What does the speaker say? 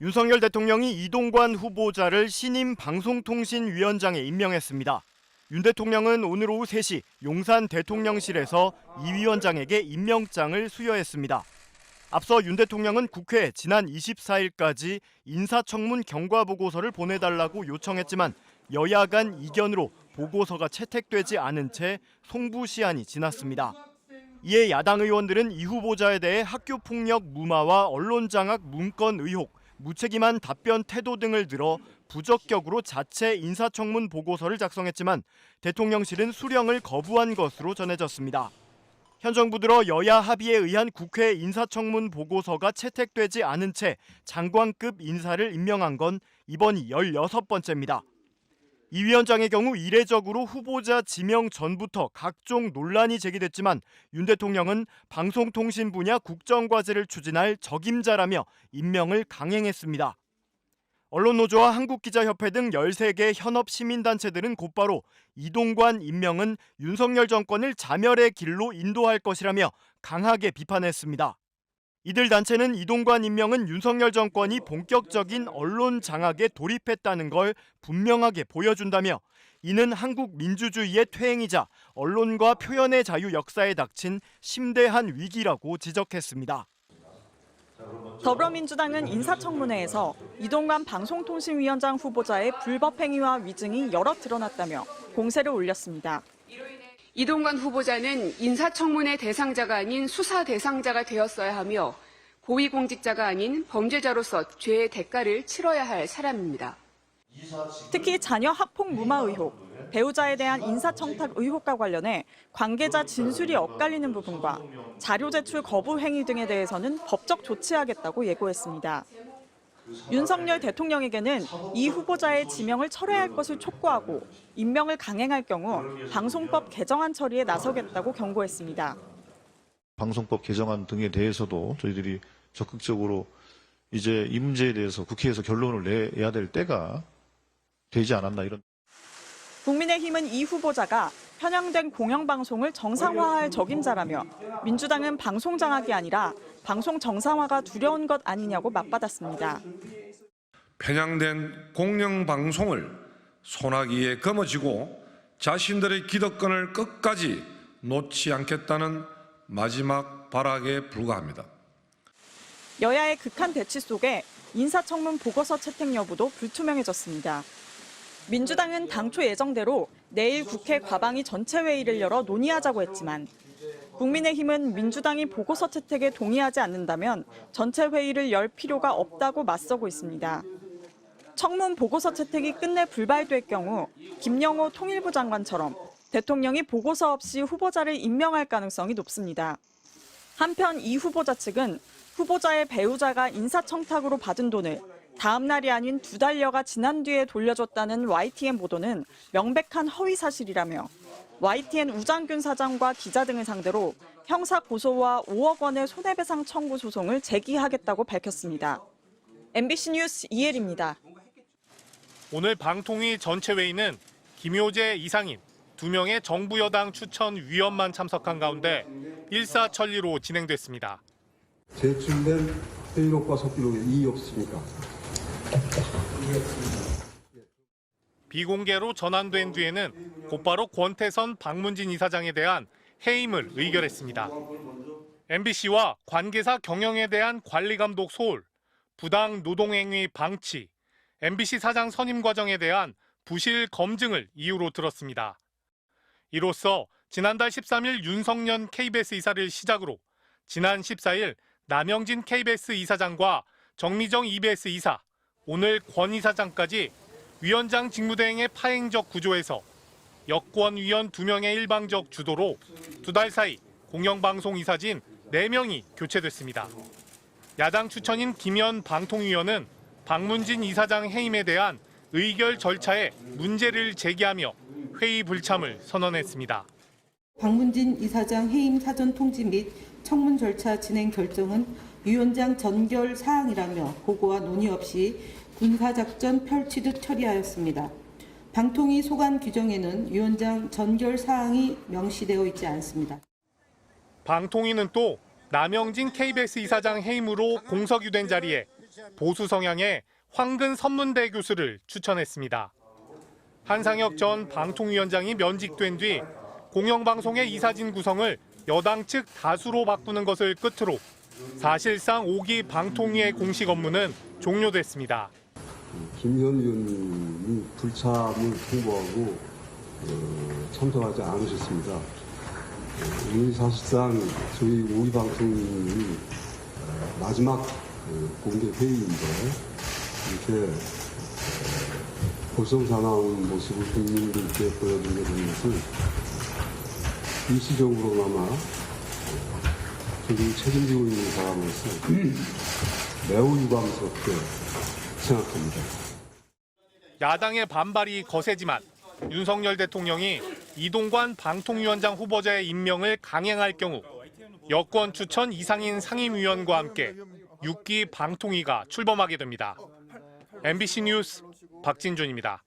윤석열 대통령이 이동관 후보자를 신임 방송통신위원장에 임명했습니다. 윤 대통령은 오늘 오후 3시 용산 대통령실에서 이 위원장에게 임명장을 수여했습니다. 앞서 윤 대통령은 국회에 지난 24일까지 인사청문 경과보고서를 보내달라고 요청했지만 여야 간 이견으로 보고서가 채택되지 않은 채 송부시한이 지났습니다. 이에 야당 의원들은 이 후보자에 대해 학교폭력 무마와 언론장악 문건 의혹, 무책임한 답변 태도 등을 들어 부적격으로 자체 인사청문 보고서를 작성했지만 대통령실은 수령을 거부한 것으로 전해졌습니다. 현 정부 들어 여야 합의에 의한 국회 인사청문 보고서가 채택되지 않은 채 장관급 인사를 임명한 건 이번이 16번째입니다. 이 위원장의 경우 이례적으로 후보자 지명 전부터 각종 논란이 제기됐지만 윤 대통령은 방송통신 분야 국정과제를 추진할 적임자라며 임명을 강행했습니다. 언론노조와 한국기자협회 등 13개 현업 시민단체들은 곧바로 이동관 임명은 윤석열 정권을 자멸의 길로 인도할 것이라며 강하게 비판했습니다. 이들 단체는 이동관 임명은 윤석열 정권이 본격적인 언론 장악에 돌입했다는 걸 분명하게 보여준다며 이는 한국 민주주의의 퇴행이자 언론과 표현의 자유 역사에 닥친 심대한 위기라고 지적했습니다. 더불어민주당은 인사청문회에서 이동관 방송통신위원장 후보자의 불법 행위와 위증이 여러 드러났다며 공세를 올렸습니다. 이동관 후보자는 인사청문회 대상자가 아닌 수사 대상자가 되었어야 하며 고위공직자가 아닌 범죄자로서 죄의 대가를 치러야 할 사람입니다. 특히 자녀 학폭 무마 의혹, 배우자에 대한 인사청탁 의혹과 관련해 관계자 진술이 엇갈리는 부분과 자료 제출 거부 행위 등에 대해서는 법적 조치하겠다고 예고했습니다. 윤석열 대통령에게는 이 후보자의 지명을 철회할 것을 촉구하고 임명을 강행할 경우 방송법 개정안 처리에 나서겠다고 경고했습니다. 방송법 개정안 등에 대해서도 저희들이 적극적으로 이제 이 문제에 대해서 국회에서 결론을 내야 될 때가 되지 않았나 이런. 국민의힘은 이 후보자가 편향된 공영방송을 정상화할 적임자라며 민주당은 방송 장악이 아니라 방송 정상화가 두려운 것 아니냐고 맞받았습니다. 편향된 공영방송을 소나기에 거머쥐고 자신들의 기득권을 끝까지 놓지 않겠다는 마지막 발악에 불과합니다. 여야의 극한 대치 속에 인사청문 보고서 채택 여부도 불투명해졌습니다. 민주당은 당초 예정대로 내일 국회 과방위 전체 회의를 열어 논의하자고 했지만 국민의힘은 민주당이 보고서 채택에 동의하지 않는다면 전체 회의를 열 필요가 없다고 맞서고 있습니다. 청문 보고서 채택이 끝내 불발될 경우 김영호 통일부 장관처럼 대통령이 보고서 없이 후보자를 임명할 가능성이 높습니다. 한편 이 후보자 측은 후보자의 배우자가 인사청탁으로 받은 돈을 다음 날이 아닌 2달여가 지난 뒤에 돌려줬다는 YTN 보도는 명백한 허위 사실이라며 YTN 우장균 사장과 기자 등을 상대로 형사 고소와 5억 원의 손해배상 청구 소송을 제기하겠다고 밝혔습니다. MBC 뉴스 이혜리입니다. 오늘 방통위 전체 회의는 김효재 이상인 2명의 정부 여당 추천 위원만 참석한 가운데 일사천리로 진행됐습니다. 제출된 회의록과 속기록에 이의 없습니까? 비공개로 전환된 뒤에는 곧바로 권태선 박문진 이사장에 대한 해임을 의결했습니다. MBC와 관계사 경영에 대한 관리감독 소홀, 부당 노동행위 방치, MBC 사장 선임 과정에 대한 부실 검증을 이유로 들었습니다. 이로써 지난달 13일 윤석년 KBS 이사를 시작으로 지난 14일 남영진 KBS 이사장과 정미정 EBS 이사, 오늘 권 이사장까지 위원장 직무대행의 파행적 구조에서 여권위원 2명의 일방적 주도로 2달 사이 공영방송 이사진 4명이 교체됐습니다. 야당 추천인 김현 방통위원은 박문진 이사장 해임에 대한 의결 절차에 문제를 제기하며 회의 불참을 선언했습니다. 박문진 이사장 해임 사전 통지 및 청문 절차 진행 결정은 위원장 전결 사항이라며 보고와 논의 없이 군사작전 펼치듯 처리하였습니다. 방통위 소관 규정에는 위원장 전결 사항이 명시되어 있지 않습니다. 방통위는 또 남영진 KBS 이사장 해임으로 공석유된 자리에 보수 성향의 황근 선문대 교수를 추천했습니다. 한상혁 전 방통위원장이 면직된 뒤 공영방송의 이사진 구성을 여당 측 다수로 바꾸는 것을 끝으로 사실상 5기 방통위의 공식 업무는 종료됐습니다. 김현 의원님이 불참을 통보하고 참석하지 않으셨습니다. 오늘 사실상 저희 5기 방통위 마지막 공개 회의인데 이렇게 볼썽사나운 모습을 국민들께 보여드리게 된 것은 일시적으로나마 저희 책임지고 있는 사람으로서 매우 유감스럽게 생각합니다. 야당의 반발이 거세지만 윤석열 대통령이 이동관 방통위원장 후보자의 임명을 강행할 경우 여권 추천 이상인 상임위원과 함께 6기 방통위가 출범하게 됩니다. MBC 뉴스 박진준입니다.